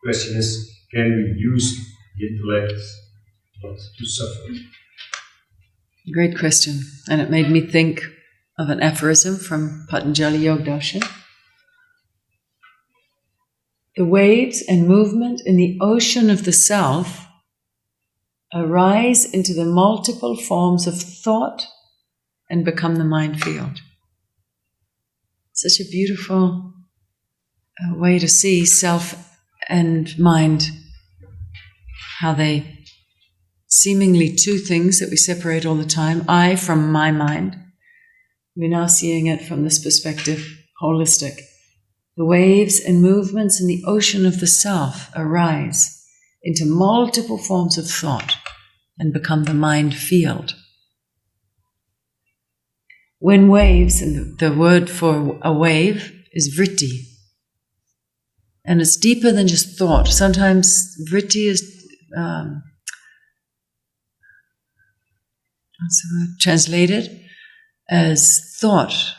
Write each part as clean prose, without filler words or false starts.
question is, can we use the intellect not to suffer? Great question. And it made me think of an aphorism from Patanjali Yoga-darshan. The waves and movement in the ocean of the self arise into the multiple forms of thought and become the mind field. Such a beautiful way to see self and mind, how they seemingly two things that we separate all the time. I from my mind. We're now seeing it from this perspective, holistic. The waves and movements in the ocean of the self arise into multiple forms of thought and become the mind field. When waves, and the word for a wave is vritti, and it's deeper than just thought. Sometimes vritti is translated as thought,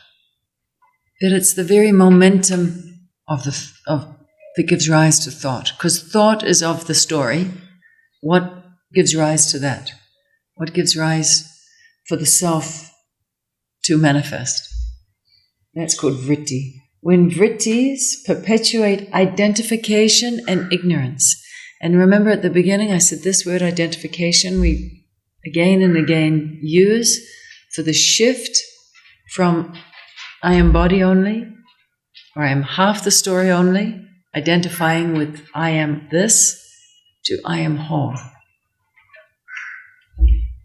that it's the very momentum that gives rise to thought. Because thought is of the story. What gives rise to that? What gives rise for the self to manifest? That's called vritti. When vrittis perpetuate identification and ignorance. And remember at the beginning I said this word identification we again and again use for the shift from I am body only, or I am half the story only, identifying with I am this, to I am whole.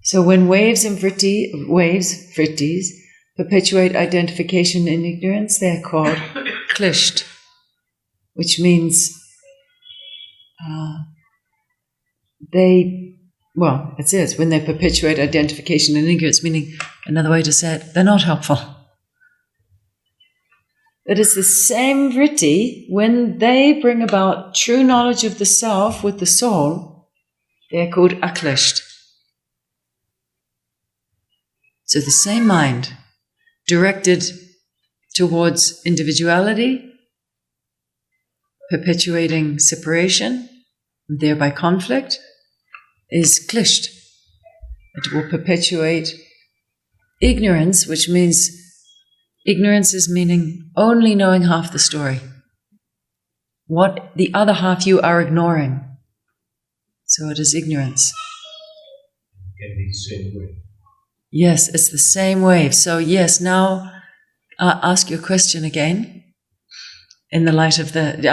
So when waves and vrittis, perpetuate identification and ignorance, they are called klisht, which means it says when they perpetuate identification and ignorance, meaning another way to say it, they're not helpful. It is the same vritti, when they bring about true knowledge of the self with the soul, they are called aklisht. So the same mind, directed towards individuality, perpetuating separation, and thereby conflict, is klisht. It will perpetuate ignorance, which means ignorance is meaning only knowing half the story. What the other half you are ignoring. So it is ignorance. It can be the same way. Yes, it's the same wave. So yes, now ask your question again. In the light of the,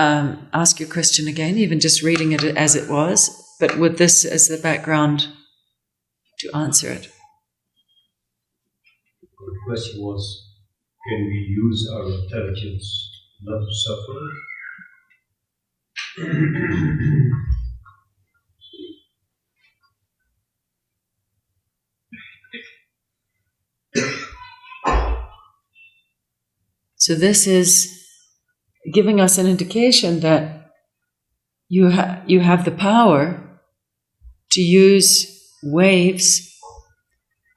ask your question again, even just reading it as it was, but with this as the background to answer it. The question was, can we use our intelligence not to suffer? So this is giving us an indication that you have the power to use waves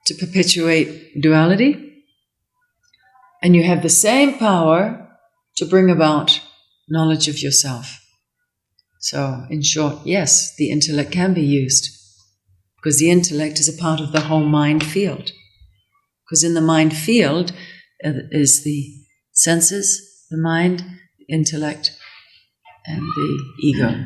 to perpetuate duality, and you have the same power to bring about knowledge of yourself. So, in short, yes, the intellect can be used, because the intellect is a part of the whole mind field. Because in the mind field is the senses, the mind, the intellect, and the ego.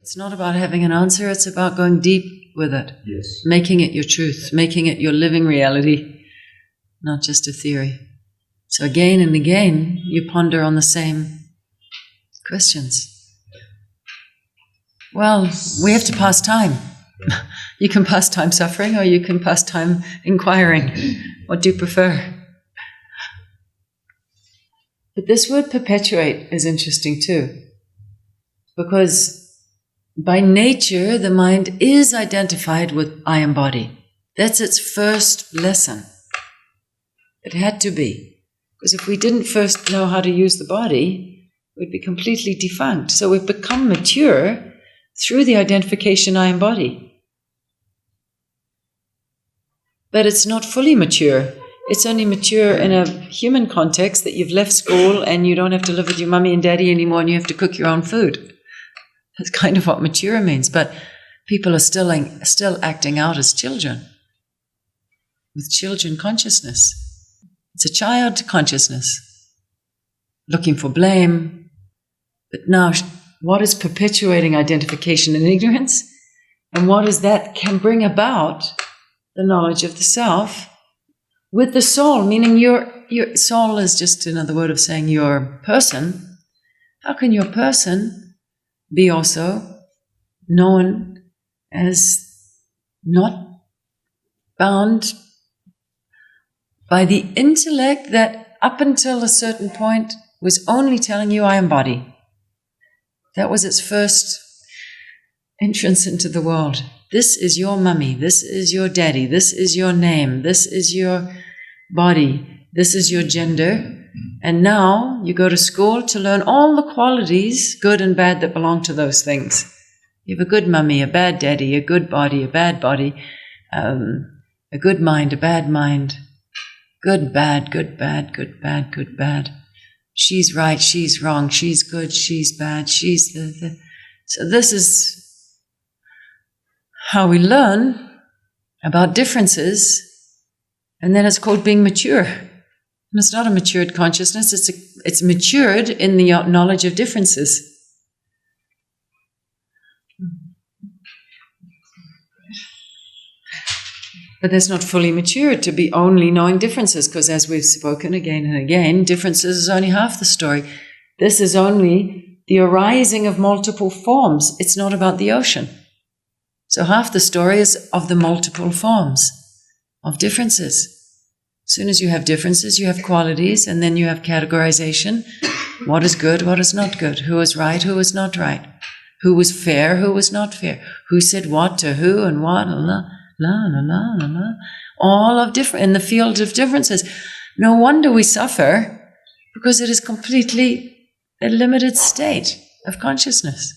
It's not about having an answer, it's about going deep with it. Yes. Making it your truth, making it your living reality, not just a theory. So again and again, you ponder on the same questions. Well, we have to pass time. You can pass time suffering, or you can pass time inquiring. What do you prefer? But this word perpetuate is interesting too, because by nature, the mind is identified with I am body. That's its first lesson. It had to be. Because if we didn't first know how to use the body, we'd be completely defunct. So we've become mature through the identification I am body. But it's not fully mature. It's only mature in a human context that you've left school and you don't have to live with your mummy and daddy anymore and you have to cook your own food. That's kind of what mature means. But people are still acting out as children, with children consciousness. It's a child consciousness, looking for blame. But now, what is perpetuating identification and ignorance? And what is that can bring about the knowledge of the self with the soul, meaning your soul is just another word of saying your person. How can your person be also known as not bound by the intellect that up until a certain point was only telling you I am body? That was its first entrance into the world. This is your mummy, this is your daddy, this is your name, this is your body, this is your gender. And now you go to school to learn all the qualities, good and bad, that belong to those things. You have a good mummy, a bad daddy, a good body, a bad body, a good mind, a bad mind, good, bad, good, bad, good, bad, good, bad. She's right, she's wrong, she's good, she's bad, she's the. So this is how we learn about differences, and then it's called being mature. And it's not a matured consciousness, it's matured in the knowledge of differences. But that's not fully matured to be only knowing differences, because as we've spoken again and again, differences is only half the story. This is only the arising of multiple forms. It's not about the ocean. So half the story is of the multiple forms of differences. As soon as you have differences, you have qualities, and then you have categorization. What is good, what is not good? Who is right, who is not right? Who was fair, who was not fair? Who said what to who and what? All of different, in the field of differences. No wonder we suffer, because it is completely a limited state of consciousness.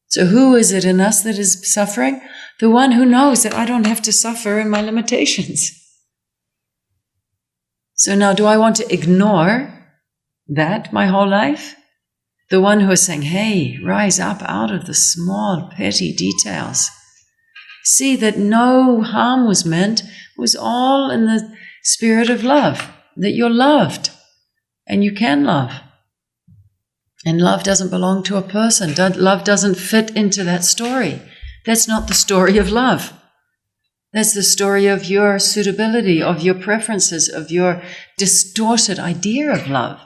So who is it in us that is suffering? The one who knows that I don't have to suffer in my limitations. So now, do I want to ignore that my whole life? The one who is saying, hey, rise up out of the small, petty details. See that no harm was meant, it was all in the spirit of love, that you're loved, and you can love. And love doesn't belong to a person. Love doesn't fit into that story. That's not the story of love. That's the story of your suitability, of your preferences, of your distorted idea of love.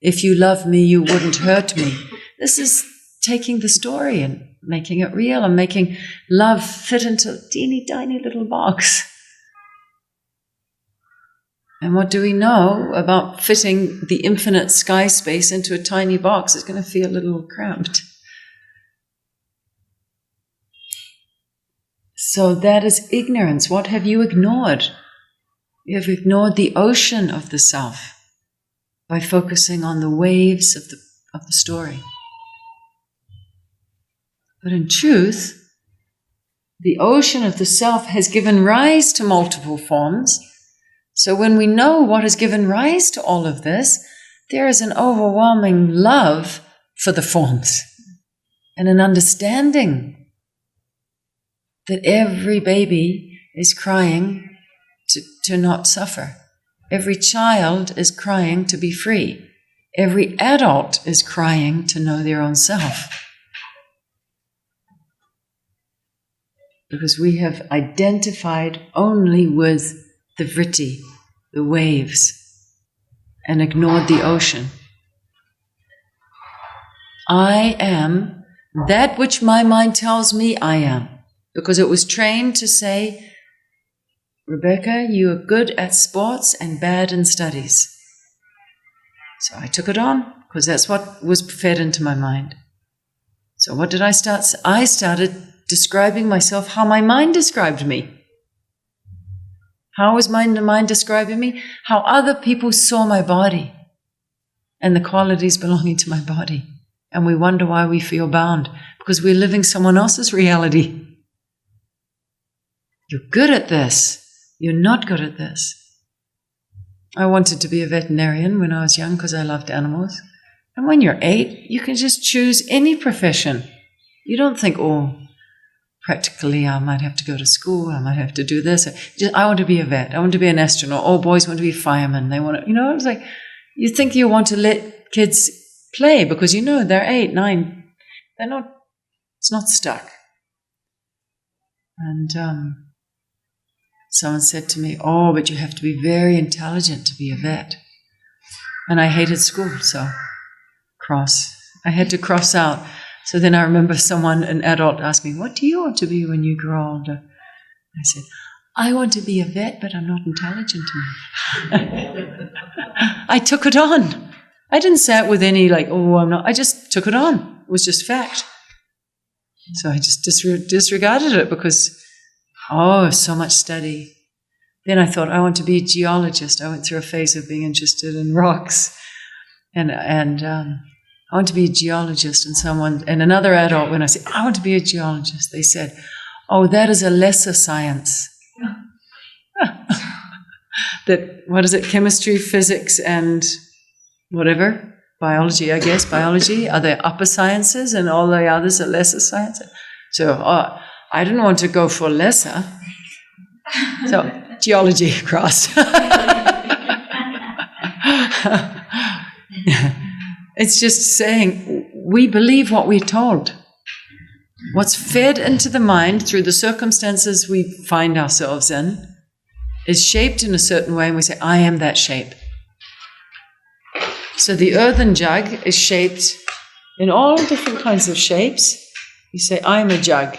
If you love me, you wouldn't hurt me. This is taking the story and making it real and making love fit into a teeny tiny little box. And what do we know about fitting the infinite sky space into a tiny box? It's going to feel a little cramped. So that is ignorance. What have you ignored? You have ignored the ocean of the self by focusing on the waves of the story. But in truth, the ocean of the self has given rise to multiple forms. So when we know what has given rise to all of this, there is an overwhelming love for the forms and an understanding that every baby is crying to not suffer. Every child is crying to be free. Every adult is crying to know their own self. Because we have identified only with the vritti, the waves, and ignored the ocean. I am that which my mind tells me I am. Because it was trained to say, Rebecca, you are good at sports and bad in studies. So I took it on, because that's what was fed into my mind. So what did I start? I started describing myself how my mind described me. How was my mind describing me? How other people saw my body and the qualities belonging to my body. And we wonder why we feel bound, because we're living someone else's reality. You're good at this. You're not good at this. I wanted to be a veterinarian when I was young because I loved animals. And when you're 8, you can just choose any profession. You don't think, oh, practically I might have to go to school, I might have to do this. I want to be a vet, I want to be an astronaut. Oh, boys want to be firemen. They want to, it's like, you think you want to let kids play because they're 8, 9. It's not stuck. And someone said to me, oh, but you have to be very intelligent to be a vet. And I hated school, so I had to cross out. So then I remember an adult asked me, what do you want to be when you grow older? I said, I want to be a vet, but I'm not intelligent enough. I took it on. I didn't say it with any I'm not. I just took it on. It was just fact. So I just disregarded it because, so much study. Then I thought, I want to be a geologist. I went through a phase of being interested in rocks. And I want to be a geologist. And another adult, when I said, I want to be a geologist, they said, oh, that is a lesser science. What is it? Chemistry, physics, and whatever. Biology, I guess. Biology. Are they upper sciences and all the others are lesser sciences? So I didn't want to go for lesser. So geology across. It's just saying we believe what we're told. What's fed into the mind through the circumstances we find ourselves in is shaped in a certain way, and we say, I am that shape. So the earthen jug is shaped in all different kinds of shapes. You say, I am a jug,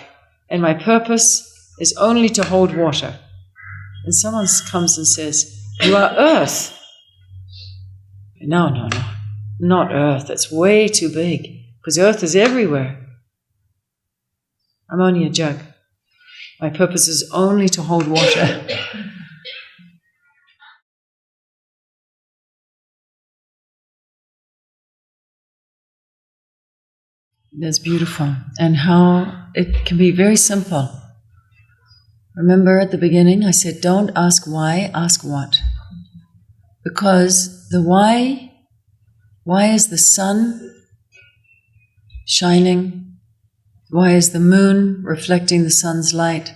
and my purpose is only to hold water. And someone comes and says, you are earth. No, not earth. That's way too big, because earth is everywhere. I'm only a jug. My purpose is only to hold water. That's beautiful. And how it can be very simple. Remember at the beginning I said, don't ask why, ask what. Because the why is the sun shining? Why is the moon reflecting the sun's light?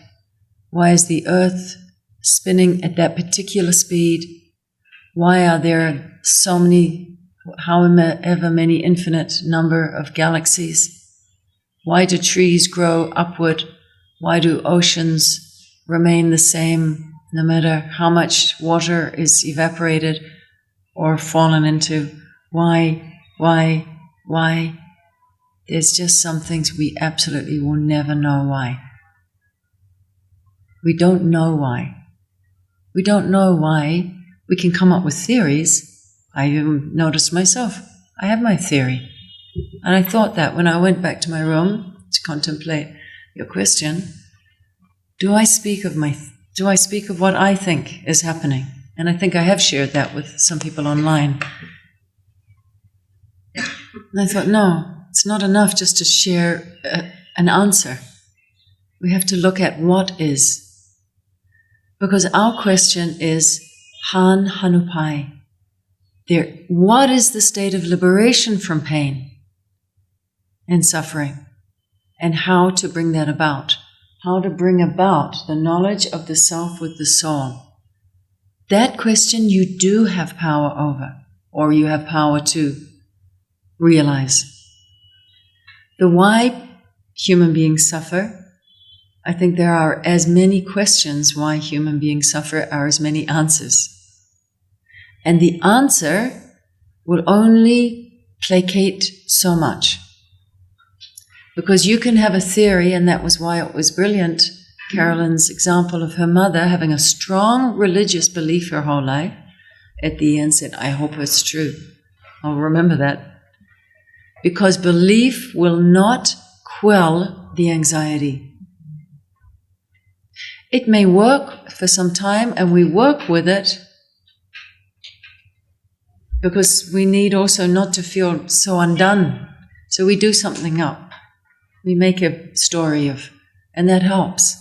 Why is the earth spinning at that particular speed? Why are there so many, however many infinite number of galaxies? Why do trees grow upward? Why do oceans remain the same no matter how much water is evaporated or fallen into? Why? There's just some things we absolutely will never know why. We don't know why. We don't know why. We can come up with theories. I even noticed myself, I have my theory. And I thought that when I went back to my room to contemplate your question, do I speak of what I think is happening? And I think I have shared that with some people online. And I thought, no, it's not enough just to share an answer. We have to look at what is. Because our question is, Han Hanupai. What is the state of liberation from pain and suffering? And how to bring that about. How to bring about the knowledge of the self with the soul. That question you do have power over, or you have power to realize. The why human beings suffer, I think there are as many questions why human beings suffer are as many answers. And the answer will only placate so much. Because you can have a theory, and that was why it was brilliant, Carolyn's example of her mother having a strong religious belief her whole life, at the end said, I hope it's true. I'll remember that. Because belief will not quell the anxiety. It may work for some time, and we work with it because we need also not to feel so undone. So we do something up. We make a story of, and that helps.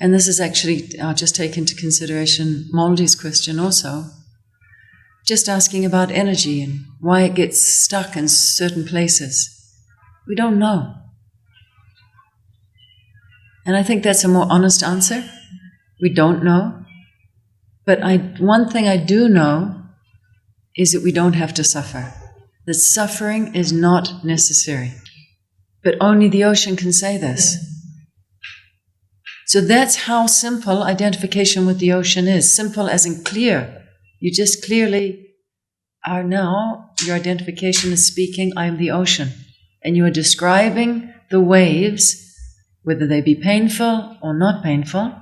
And this is actually, I'll just take into consideration Moldy's question also, just asking about energy and why it gets stuck in certain places. We don't know. And I think that's a more honest answer. We don't know. But one thing I do know is that we don't have to suffer. That suffering is not necessary. But only the ocean can say this. So that's how simple identification with the ocean is. Simple as in clear. You just clearly are now, your identification is speaking, I am the ocean. And you are describing the waves, whether they be painful or not painful,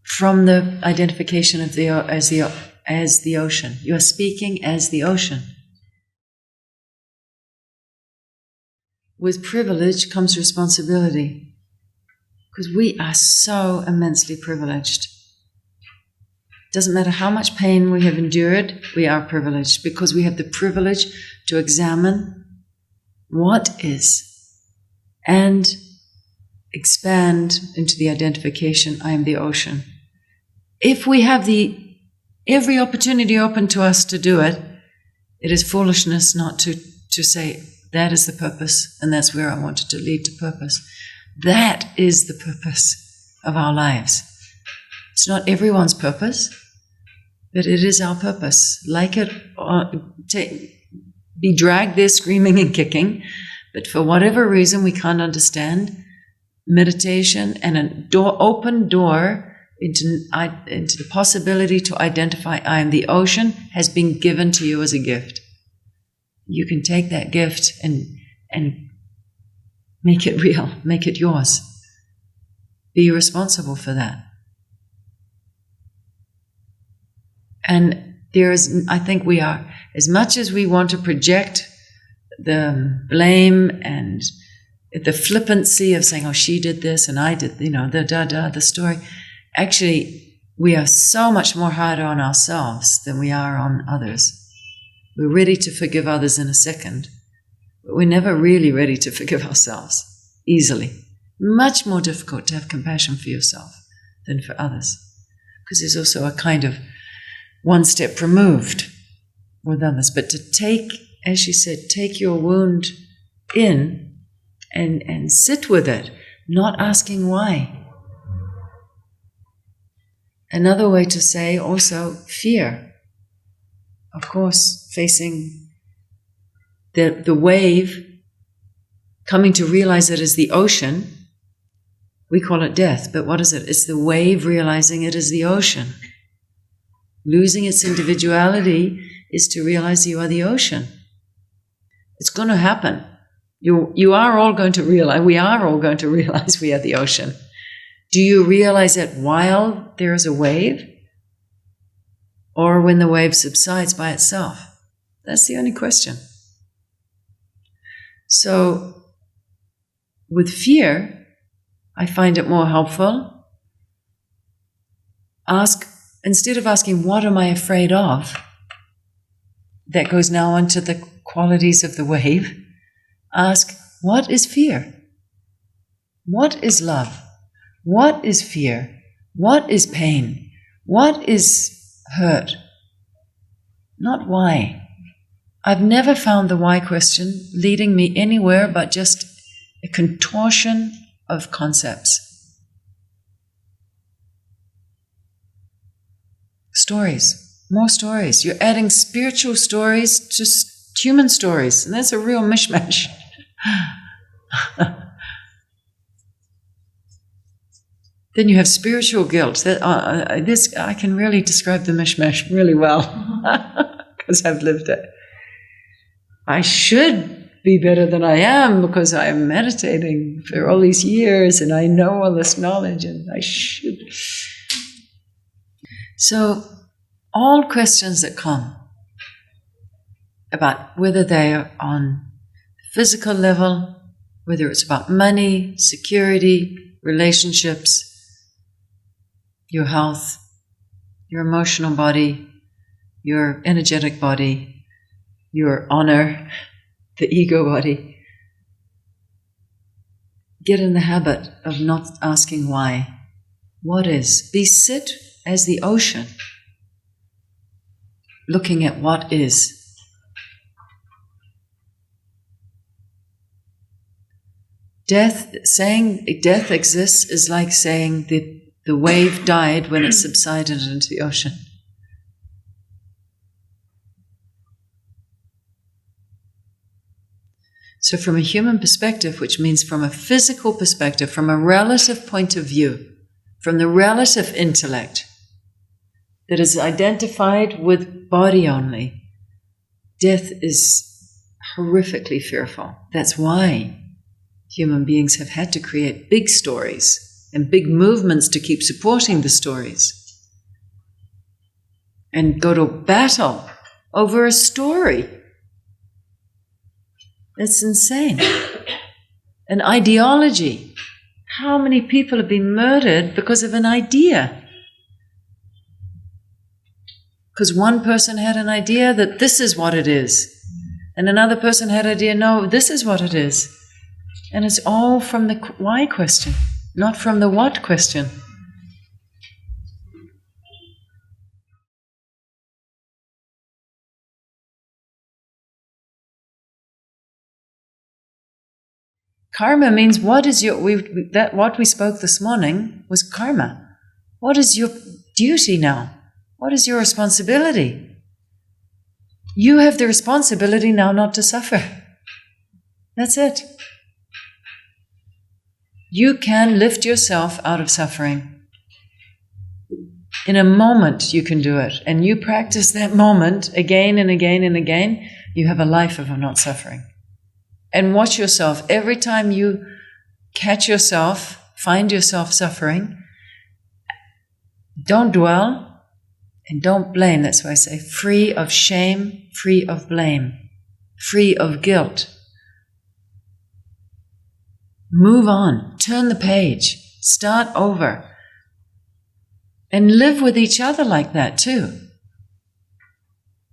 from the identification of as the ocean. You are speaking as the ocean. With privilege comes responsibility, because we are so immensely privileged. Doesn't matter how much pain we have endured, we are privileged, because we have the privilege to examine what is and expand into the identification, I am the ocean. If we have every opportunity open to us to do it, it is foolishness not to say, that is the purpose, and that's where I wanted to lead to purpose. That is the purpose of our lives. It's not everyone's purpose, but it is our purpose. Like it, be dragged there screaming and kicking, but for whatever reason we can't understand, meditation and an open door into the possibility to identify I am the ocean has been given to you as a gift. You can take that gift and make it real, make it yours. Be responsible for that. And I think we are, as much as we want to project the blame and the flippancy of saying, oh, she did this and I did, the story. Actually, we are so much more harder on ourselves than we are on others. We're ready to forgive others in a second, but we're never really ready to forgive ourselves easily. Much more difficult to have compassion for yourself than for others, because there's also a kind of one step removed with others. But to take, as she said, take your wound in and sit with it, not asking why. Another way to say also fear. Of course, facing the wave, coming to realize it as the ocean, we call it death, but what is it? It's the wave realizing it as the ocean. Losing its individuality is to realize you are the ocean. It's going to happen. You are all going to realize, we are all going to realize we are the ocean. Do you realize it while there is a wave? Or when the wave subsides by itself? That's the only question. So, with fear, I find it more helpful. Instead of asking, what am I afraid of? That goes now onto the qualities of the wave. Ask, what is fear? What is love? What is fear? What is pain? What is hurt? Not why. I've never found the why question leading me anywhere but just a contortion of concepts. Stories, more stories. You're adding spiritual stories to human stories, and that's a real mishmash. Then you have spiritual guilt. This I can really describe the mishmash really well because I've lived it. I should be better than I am because I am meditating for all these years and I know all this knowledge and I should. So all questions that come about whether they are on physical level, whether it's about money, security, relationships, your health, your emotional body, your energetic body, your honor, the ego body. get in the habit of not asking why. What is? Sit as the ocean, looking at what is. Saying death exists is like saying the wave died when it subsided into the ocean. So from a human perspective, which means from a physical perspective, from a relative point of view, from the relative intellect that is identified with body only, death is horrifically fearful. That's why human beings have had to create big stories and big movements to keep supporting the stories and go to battle over a story. It's insane. An ideology. How many people have been murdered because of an idea? Because one person had an idea that this is what it is, and another person had an idea, no, this is what it is. And it's all from the why question, not from the what question. Karma means what is your, what we spoke this morning was karma. What is your duty now? What is your responsibility? You have the responsibility now not to suffer. That's it. You can lift yourself out of suffering. In a moment you can do it. And you practice that moment again and again and again, you have a life of not suffering. And watch yourself. Every time you catch yourself, find yourself suffering, don't dwell and don't blame. That's why I say free of shame, free of blame, free of guilt. Move on. Turn the page. Start over. And live with each other like that too.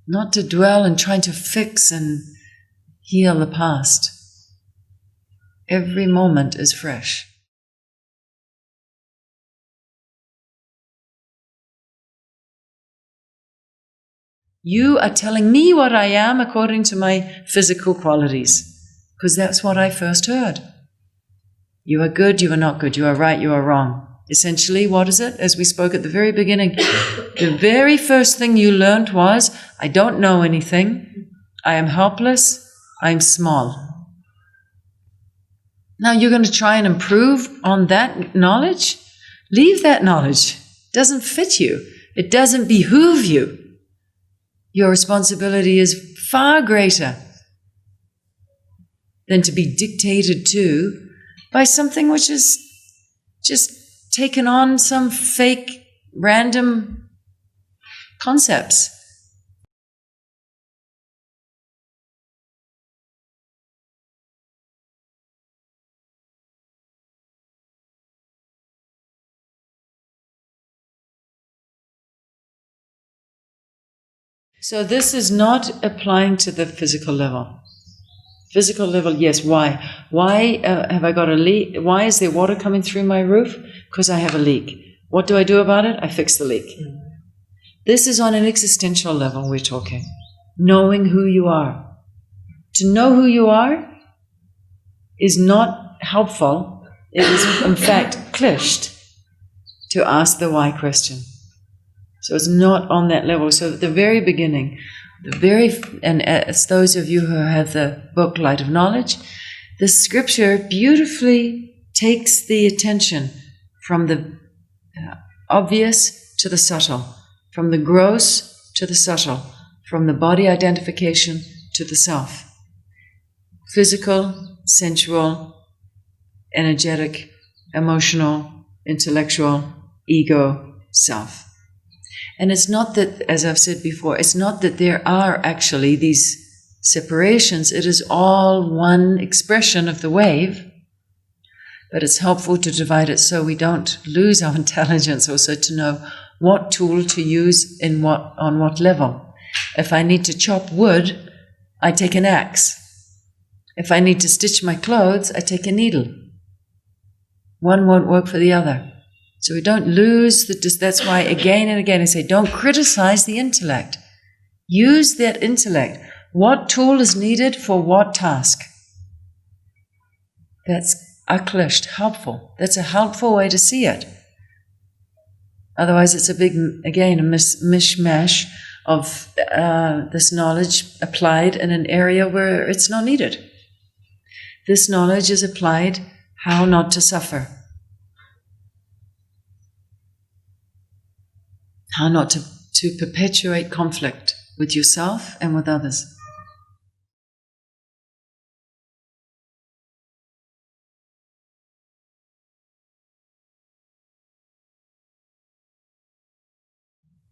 Not to dwell and trying to fix and heal the past. Every moment is fresh. You are telling me what I am according to my physical qualities, because that's what I first heard. You are good, you are not good, you are right, you are wrong. Essentially, what is it? As we spoke at the very beginning, the very first thing you learned was, I don't know anything, I am helpless, I'm small. Now you're going to try and improve on that knowledge? Leave that knowledge. It doesn't fit you. It doesn't behoove you. Your responsibility is far greater than to be dictated to by something which is just taken on some fake, random concepts. So this is not applying to the physical level. Physical level, yes. Why? Why have I got a leak? Why is there water coming through my roof? Because I have a leak. What do I do about it? I fix the leak. This is on an existential level we're talking. Knowing who you are. To know who you are is not helpful. It is, in fact, cliched to ask the why question. So it's not on that level. So at the very beginning, and as those of you who have the book Light of Knowledge, the scripture beautifully takes the attention from the obvious to the subtle, from the gross to the subtle, from the body identification to the self. Physical, sensual, energetic, emotional, intellectual, ego, self. And it's not that, as I've said before, it's not that there are actually these separations. It is all one expression of the wave, but it's helpful to divide it so we don't lose our intelligence, also to know what tool to use on what level. If I need to chop wood, I take an axe. If I need to stitch my clothes, I take a needle. one won't work for the other. So we don't lose that's why again and again I say, don't criticize the intellect. Use that intellect. What tool is needed for what task? That's aklisht, helpful. That's a helpful way to see it. Otherwise it's a big, again, a mishmash of this knowledge applied in an area where it's not needed. This knowledge is applied how not to suffer. How not to perpetuate conflict with yourself and with others.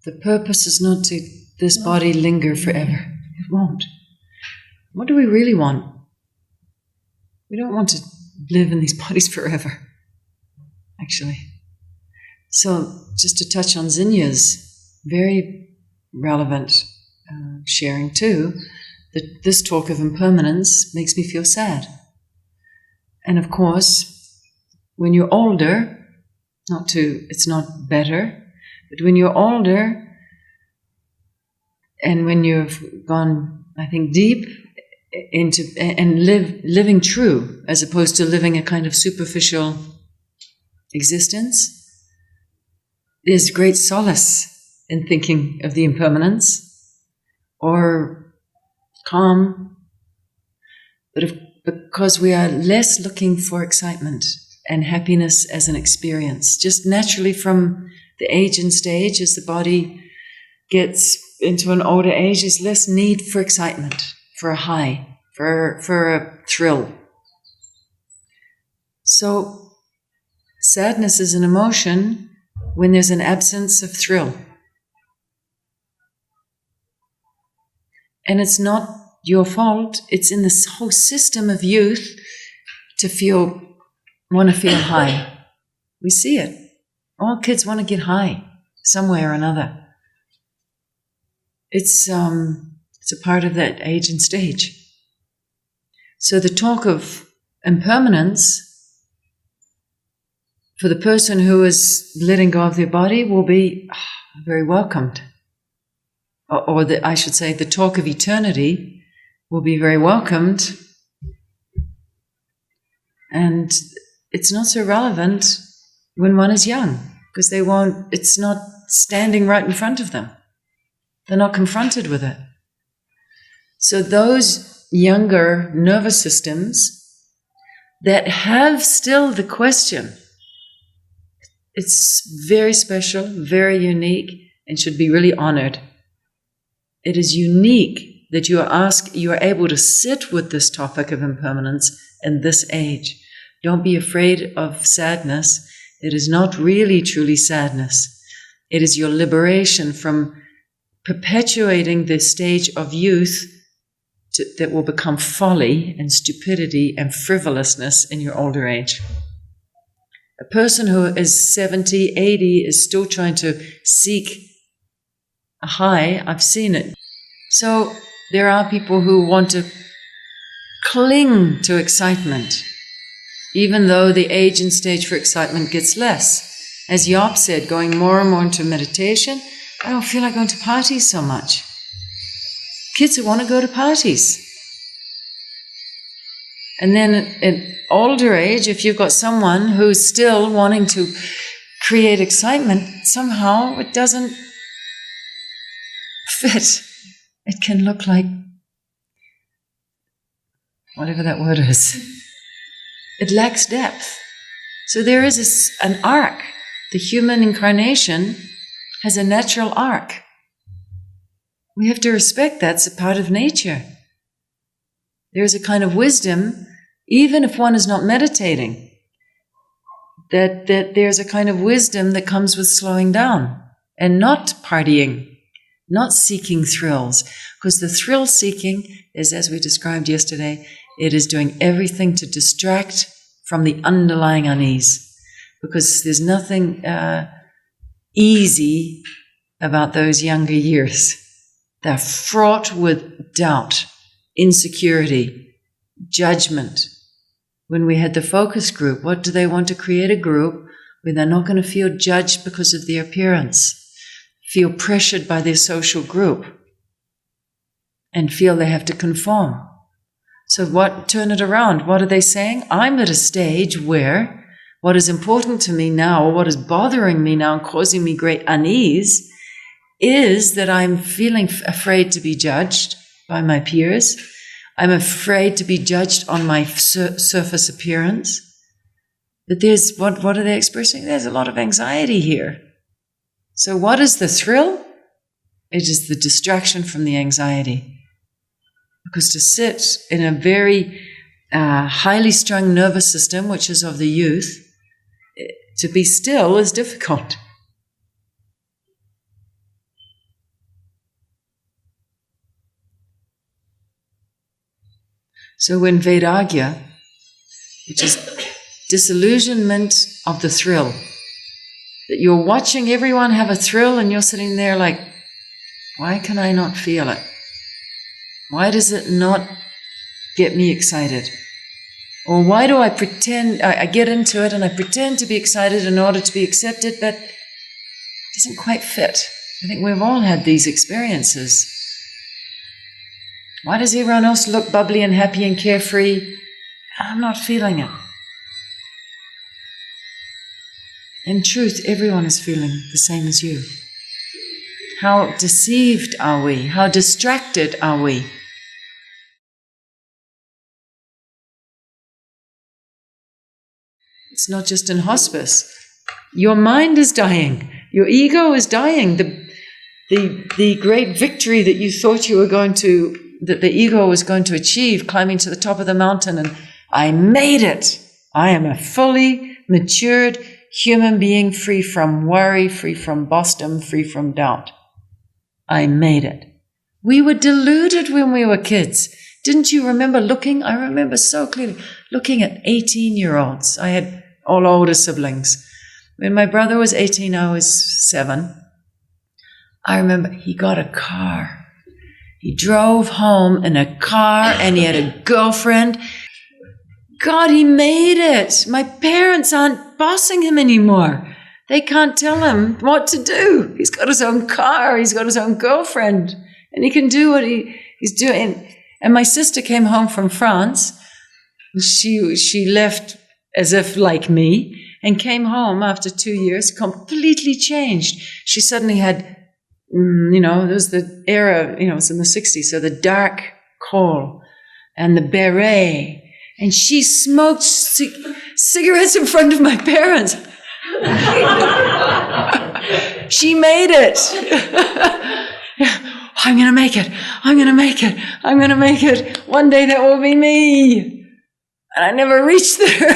The purpose is not to this body linger forever. It won't. What do we really want? We don't want to live in these bodies forever, actually. So, just to touch on Zinya's very relevant sharing too, that this talk of impermanence makes me feel sad. And of course, when you're older, it's not better, but when you're older and when you've gone, I think, deep into and living true as opposed to living a kind of superficial existence, there's great solace in thinking of the impermanence or calm, but because we are less looking for excitement and happiness as an experience, just naturally from the age and stage, as the body gets into an older age, there's less need for excitement, for a high, for a thrill. So sadness is an emotion when there's an absence of thrill. And it's not your fault, it's in this whole system of youth to want to feel high. We see it. All kids want to get high, some way or another. It's a part of that age and stage. So the talk of impermanence for the person who is letting go of their body will be very welcomed. Or I should say, the talk of eternity will be very welcomed. And it's not so relevant when one is young, because it's not standing right in front of them. They're not confronted with it. So those younger nervous systems that have still the question, it's very special, very unique, and should be really honored. It is unique that you are able to sit with this topic of impermanence in this age. Don't be afraid of sadness. It is not really truly sadness. It is your liberation from perpetuating the stage of youth that will become folly and stupidity and frivolousness in your older age. A person who is 70, 80 is still trying to seek a high. I've seen it. So there are people who want to cling to excitement, even though the age and stage for excitement gets less. As Yop said, going more and more into meditation, I don't feel like going to parties so much. Kids who want to go to parties. And then at older age, if you've got someone who's still wanting to create excitement, somehow it doesn't fit. It can look like whatever that word is. It lacks depth. So there is an arc. The human incarnation has a natural arc. We have to respect that's a part of nature. There's a kind of wisdom, even if one is not meditating, that there's a kind of wisdom that comes with slowing down and not partying, not seeking thrills. Because the thrill seeking is, as we described yesterday, it is doing everything to distract from the underlying unease. Because there's nothing easy about those younger years. They're fraught with doubt, insecurity, judgment, when we had the focus group. What do they want to create? A group where they're not going to feel judged because of their appearance, feel pressured by their social group, and feel they have to conform. So turn it around. What are they saying? I'm at a stage where what is important to me now, or what is bothering me now and causing me great unease, is that I'm feeling afraid to be judged by my peers. I'm afraid to be judged on my surface appearance. But there's, what are they expressing? There's a lot of anxiety here. So what is the thrill? It is the distraction from the anxiety. Because to sit in a very highly strung nervous system, which is of the youth, to be still is difficult. So when Vairagya, which is disillusionment of the thrill, that you're watching everyone have a thrill and you're sitting there like, why can I not feel it? Why does it not get me excited? Or why do I pretend, I get into it and I pretend to be excited in order to be accepted, but it doesn't quite fit. I think we've all had these experiences. Why does everyone else look bubbly and happy and carefree? I'm not feeling it. In truth, everyone is feeling the same as you. How deceived are we? How distracted are we? It's not just in hospice. Your mind is dying. Your ego is dying. The great victory that you thought you were going to, that the ego was going to achieve, climbing to the top of the mountain, and I made it. I am a fully matured human being, free from worry, free from boredom, free from doubt. I made it. We were deluded when we were kids. Didn't you remember looking? I remember so clearly looking at 18-year-olds. I had all older siblings. When my brother was 18, I was 7. I remember he got a car. He drove home in a car and he had a girlfriend. God, he made it. My parents aren't bossing him anymore. They can't tell him what to do. He's got his own car. He's got his own girlfriend. And he can do what he's doing. And my sister came home from France. She left as if like me and came home after 2 years completely changed. She suddenly had, there was the era, it was in the 60s, so the dark kohl and the beret. And she smoked cigarettes in front of my parents. She made it. I'm going to make it. I'm going to make it. I'm going to make it. One day that will be me. And I never reached there.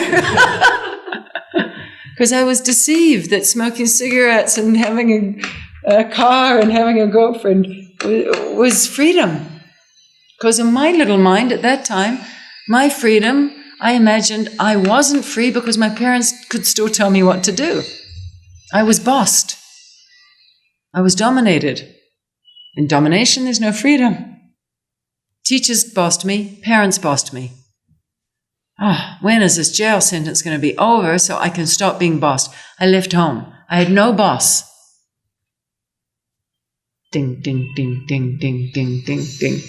Because I was deceived that smoking cigarettes and having a car and having a girlfriend was freedom. Because in my little mind at that time, my freedom, I imagined I wasn't free because my parents could still tell me what to do. I was bossed. I was dominated. In domination, there's no freedom. Teachers bossed me. Parents bossed me. When is this jail sentence going to be over so I can stop being bossed? I left home. I had no boss. Ding, ding, ding, ding, ding, ding, ding, ding.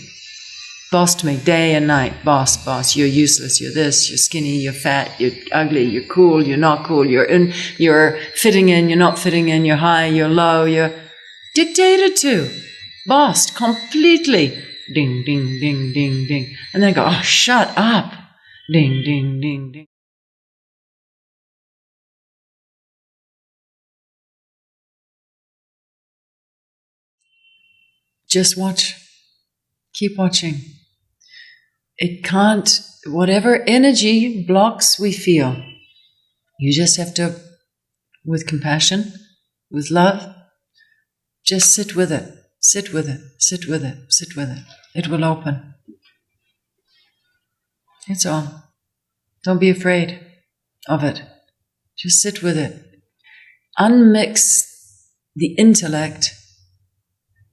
Bossed me day and night. Boss, boss, you're useless, you're this, you're skinny, you're fat, you're ugly, you're cool, you're not cool, you're fitting in, you're not fitting in, you're high, you're low, you're dictated to. Bossed completely. Ding, ding, ding, ding, ding. And then I go, shut up. Ding, ding, ding, ding. Just watch. Keep watching. It can't, whatever energy blocks we feel, you just have to, with compassion, with love, just sit with it. Sit with it. Sit with it. Sit with it. It will open. That's all. Don't be afraid of it. Just sit with it. Unmix the intellect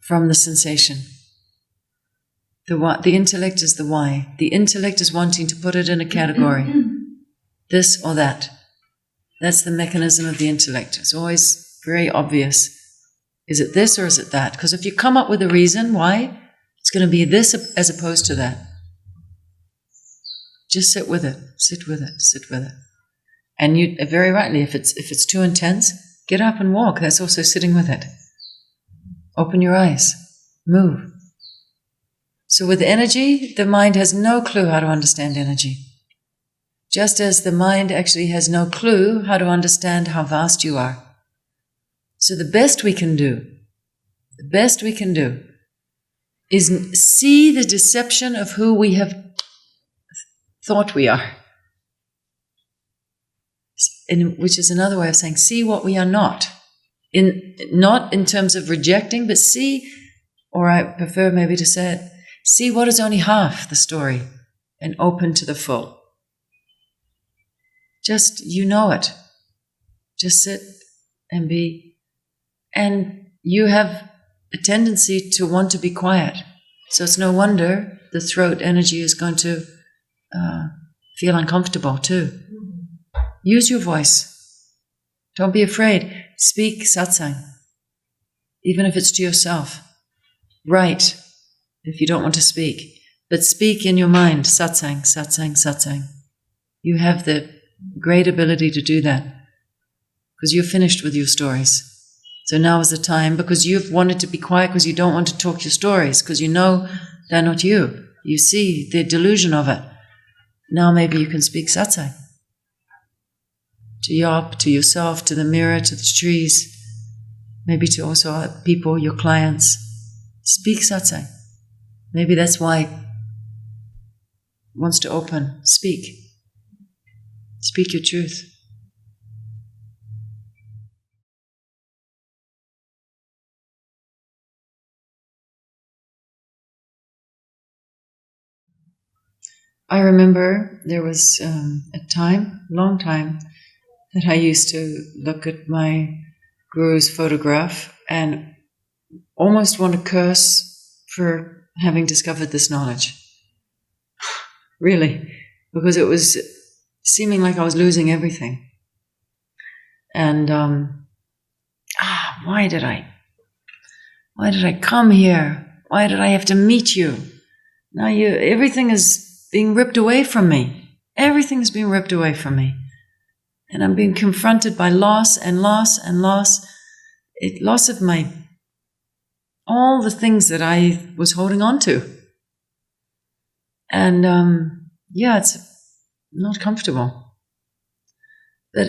from the sensation. The intellect is the why. The intellect is wanting to put it in a category. this or that. That's the mechanism of the intellect. It's always very obvious. Is it this or is it that? Because if you come up with a reason why, it's going to be this as opposed to that. Just sit with it, sit with it, sit with it. And you, very rightly, if it's too intense, get up and walk. That's also sitting with it. Open your eyes, move. So with energy, the mind has no clue how to understand energy. Just as the mind actually has no clue how to understand how vast you are. So the best we can do is see the deception of who we have thought we are. Which is another way of saying, see what we are not. Not in terms of rejecting, but see, or I prefer maybe to say it, see what is only half the story and open to the full. Just, you know it. Just sit and be. And you have a tendency to want to be quiet. So it's no wonder the throat energy is going to feel uncomfortable too. Use your voice. Don't be afraid. Speak satsang, even if it's to yourself. Write if you don't want to speak. But speak in your mind, satsang, satsang, satsang. You have the great ability to do that because you're finished with your stories. So now is the time, because you've wanted to be quiet because you don't want to talk your stories, because you know they're not you. You see the delusion of it. Now maybe you can speak satsang. To Yop, to yourself, to the mirror, to the trees, maybe to also people, your clients. Speak satsang. Maybe that's why it wants to open. Speak. Speak your truth. I remember there was a time, long time, that I used to look at my guru's photograph and almost want to curse for having discovered this knowledge. Really, because it was seeming like I was losing everything. And why did I come here? Why did I have to meet you? Now everything is being ripped away from me. Everything is being ripped away from me. And I'm being confronted by loss and loss and loss. Loss of all the things that I was holding on to. And it's not comfortable. But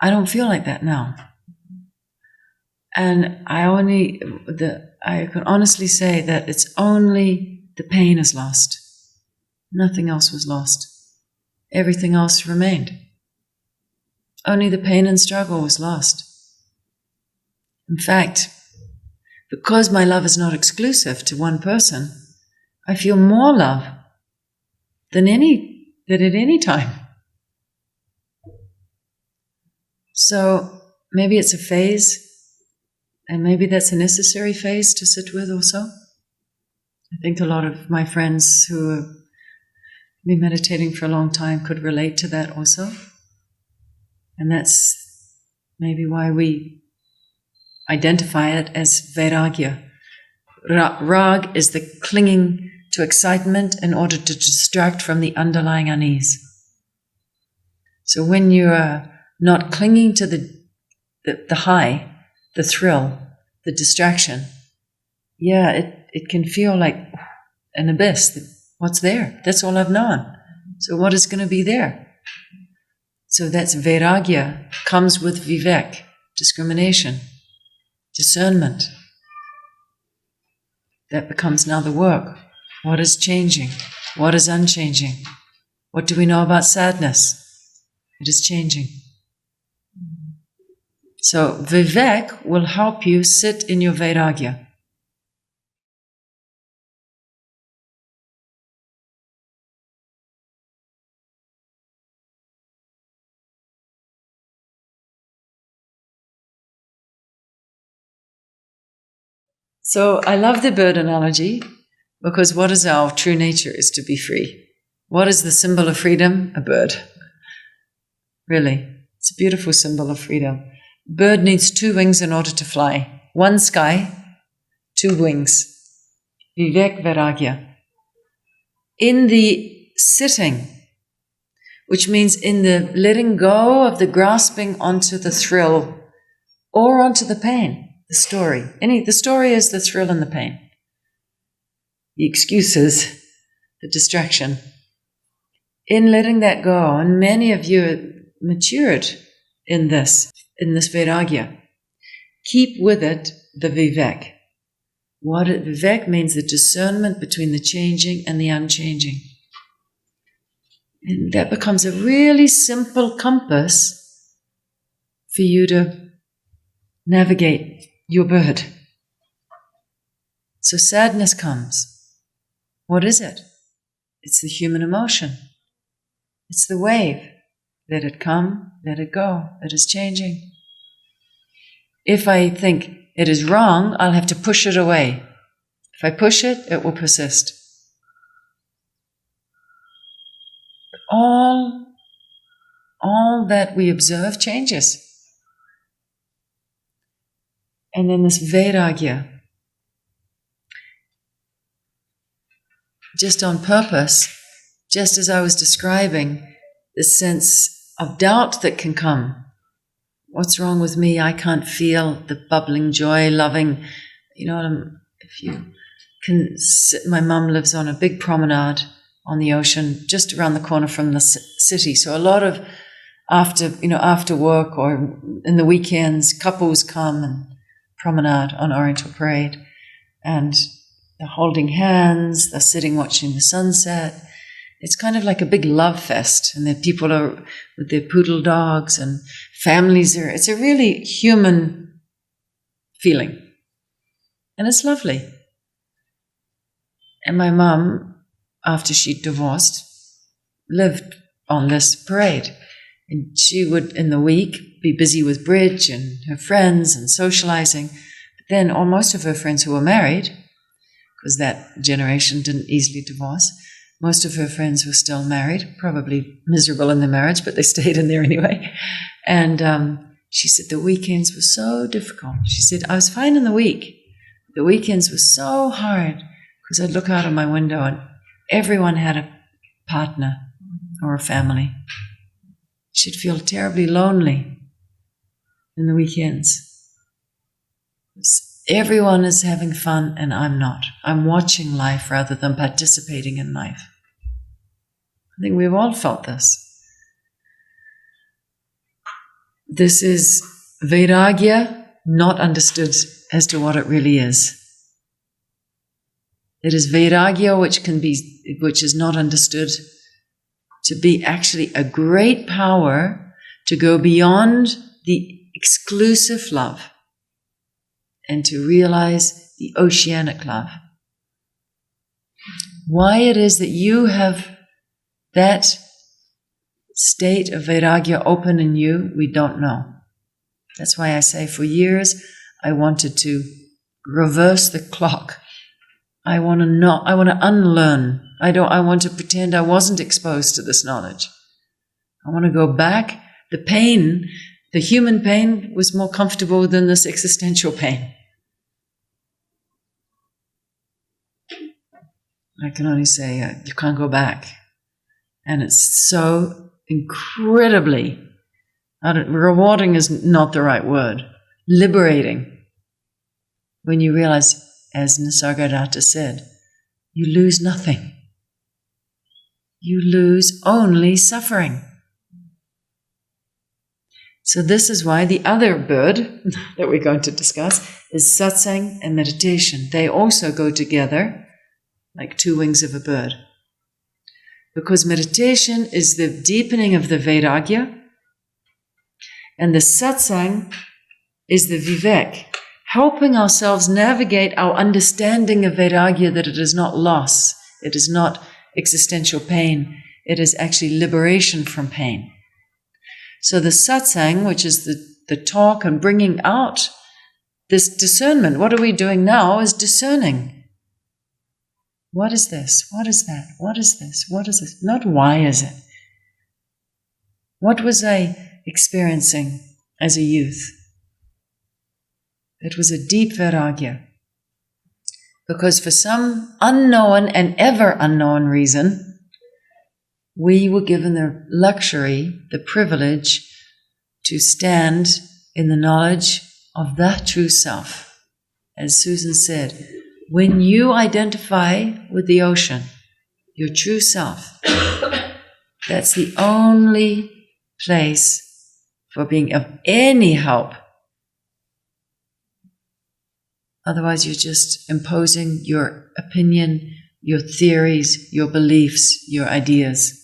I don't feel like that now. And I can honestly say that it's only the pain is lost. Nothing else was lost. Everything else remained. Only the pain and struggle was lost. In fact, because my love is not exclusive to one person, I feel more love than at any time. So maybe it's a phase, and maybe that's a necessary phase to sit with also. I think a lot of my friends who have been meditating for a long time could relate to that also. And that's maybe why we identify it as vairagya. Rag is the clinging to excitement in order to distract from the underlying unease. So when you are not clinging to the high, the thrill, the distraction, it can feel like an abyss. What's there? That's all I've known. So what is going to be there? So that's vairagya, comes with vivek, discrimination, discernment. That becomes now the work. What is changing? What is unchanging? What do we know about sadness? It is changing. So vivek will help you sit in your vairagya. So I love the bird analogy because what is our true nature is to be free. What is the symbol of freedom? A bird. really. It's a beautiful symbol of freedom. Bird needs 2 wings in order to fly. 1 sky, 2 wings. Vivek Vairagya. In the sitting, which means in the letting go of the grasping onto the thrill or onto the pain, the story. The story is the thrill and the pain. The excuses, the distraction. In letting that go, and many of you are matured in this Vairagya, keep with it the Vivek. Vivek means the discernment between the changing and the unchanging. And that becomes a really simple compass for you to navigate your bird. So sadness comes. What is it? It's the human emotion. It's the wave. Let it come, let it go. It is changing. If I think it is wrong, I'll have to push it away. If I push it, it will persist. All that we observe changes. And then this Vairagya, just on purpose, just as I was describing, the sense of doubt that can come. What's wrong with me? I can't feel the bubbling joy, loving, if you can sit, my mum lives on a big promenade on the ocean, just around the corner from the city. So a lot of after work or in the weekends, couples come and promenade on Oriental Parade, and they're holding hands, they're sitting watching the sunset. It's kind of like a big love fest, and the people are with their poodle dogs and families are. It's a really human feeling, and it's lovely. And my mum, after she'd divorced, lived on this parade. And she would, in the week, be busy with bridge and her friends and socializing. But then most of her friends who were married, because that generation didn't easily divorce, most of her friends were still married, probably miserable in their marriage, but they stayed in there anyway. And she said the weekends were so difficult. She said, I was fine in the week. The weekends were so hard because I'd look out of my window and everyone had a partner or a family. She'd feel terribly lonely in the weekends. Everyone is having fun and I'm not. I'm watching life rather than participating in life. I think we've all felt this. This is Vairagya not understood as to what it really is. It is Vairagya which is not understood to be actually a great power to go beyond the exclusive love and to realize the oceanic love. Why it is that you have that state of Vairagya open in you, we don't know. That's why I say for years I wanted to reverse the clock. I want to unlearn. I want to pretend I wasn't exposed to this knowledge. I want to go back. The pain, the human pain, was more comfortable than this existential pain. I can only say you can't go back. And it's so incredibly, rewarding is not the right word, liberating. When you realize, as Nisargadatta said, you lose nothing. You lose only suffering. So this is why the other bird that we're going to discuss is satsang and meditation. They also go together like 2 wings of a bird. Because meditation is the deepening of the Vairagya, and the satsang is the Vivek, helping ourselves navigate our understanding of Vairagya, that it is not loss, it is not existential pain, it is actually liberation from pain. So the satsang, which is the talk and bringing out this discernment, what are we doing now is discerning. What is this? What is that? What is this? What is this? Not why is it? What was I experiencing as a youth? It was a deep vairagya. Because for some unknown and ever unknown reason, we were given the luxury, the privilege to stand in the knowledge of that true self. As Susan said, when you identify with the ocean, your true self, that's the only place for being of any help. Otherwise, you're just imposing your opinion, your theories, your beliefs, your ideas,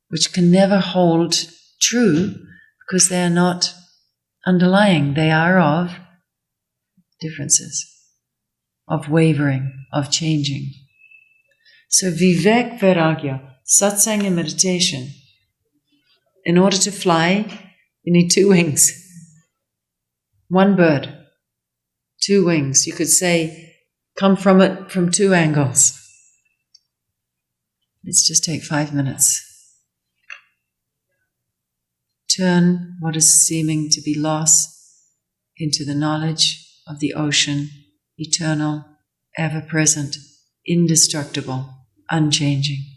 which can never hold true because they are not underlying. They are of differences, of wavering, of changing. So Vivek Vairagya, satsang and meditation. In order to fly, you need two wings. One bird, two wings. You could say, come from it from two angles. Let's just take 5 minutes. Turn what is seeming to be loss into the knowledge of the ocean, eternal, ever-present, indestructible, unchanging.